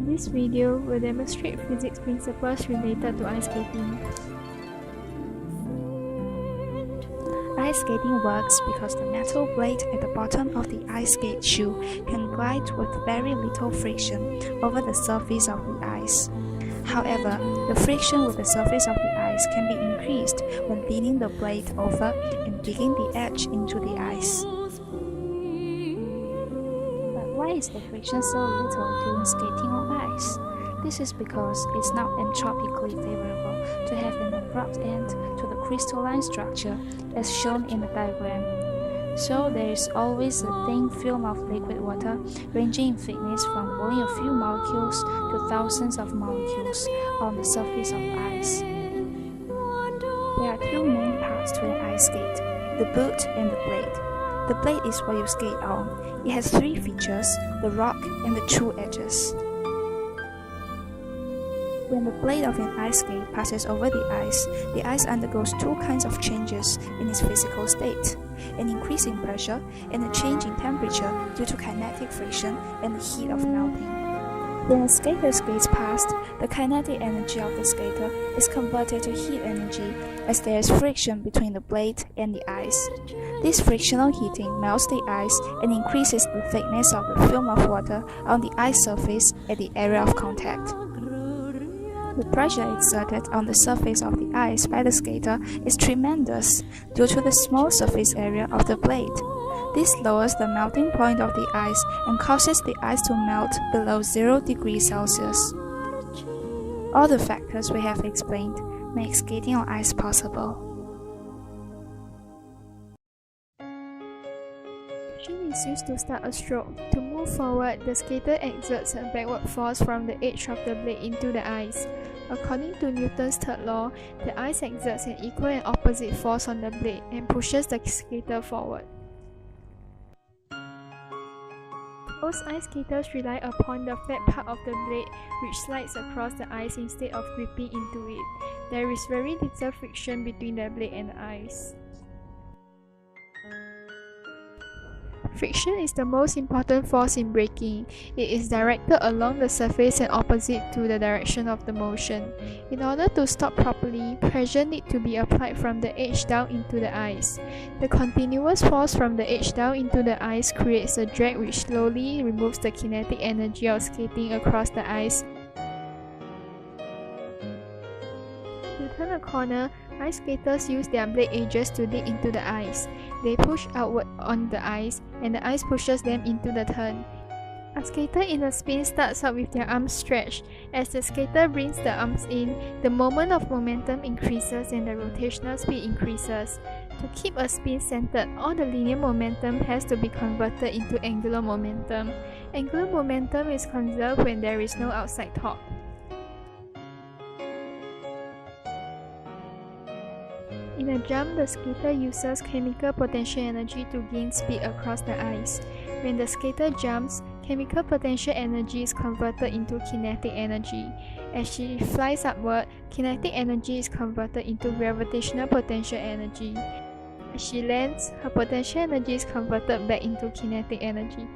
this video, we'll demonstrate physics principles related to ice skating. Ice skating works because the metal plate at the bottom of the ice skate shoe can glide with very little friction over the surface of the ice. However, the friction with the surface of the ice can be increased when leaning the blade over and digging the edge into the ice. But why is the friction so little during skating on ice? This is because it's not entropically favorable to have an abrupt end to the crystalline structure as shown in the diagram. So there is always a thin film of liquid water ranging in thickness from only a few molecules to thousands of molecules on the surface of ice. There are two main parts to an ice skate, the boot and the blade. The blade is what you skate on. It has three features, the rock and the true edges. When the blade of an ice skate passes over the ice undergoes two kinds of changes in its physical state, an increase in pressure and a change in temperature due to kinetic friction and the heat of melting. When a skater skates past, the kinetic energy of the skater is converted to heat energy as there is friction between the blade and the ice. This frictional heating melts the ice and increases the thickness of the film of water on the ice surface at the area of contact. The pressure exerted on the surface of the ice by the skater is tremendous due to the small surface area of the blade. This lowers the melting point of the ice and causes the ice to melt below 0 degrees Celsius. All the factors we have explained make skating on ice possible. Friction is used to start a stroke. To move forward, the skater exerts a backward force from the edge of the blade into the ice. According to Newton's third law, the ice exerts an equal and opposite force on the blade and pushes the skater forward. Most ice skaters rely upon the flat part of the blade which slides across the ice instead of gripping into it. There is very little friction between the blade and the ice. Friction is the most important force in braking. It is directed along the surface and opposite to the direction of the motion. In order to stop properly, pressure needs to be applied from the edge down into the ice. The continuous force from the edge down into the ice creates a drag which slowly removes the kinetic energy of skating across the ice. To turn a corner, ice skaters use their blade edges to dig into the ice. They push outward on the ice, and the ice pushes them into the turn. A skater in a spin starts out with their arms stretched. As the skater brings the arms in, the moment of momentum increases and the rotational speed increases. To keep a spin centered, all the linear momentum has to be converted into angular momentum. Angular momentum is conserved when there is no outside torque. In a jump, the skater uses chemical potential energy to gain speed across the ice. When the skater jumps, chemical potential energy is converted into kinetic energy. As she flies upward, kinetic energy is converted into gravitational potential energy. As she lands, her potential energy is converted back into kinetic energy.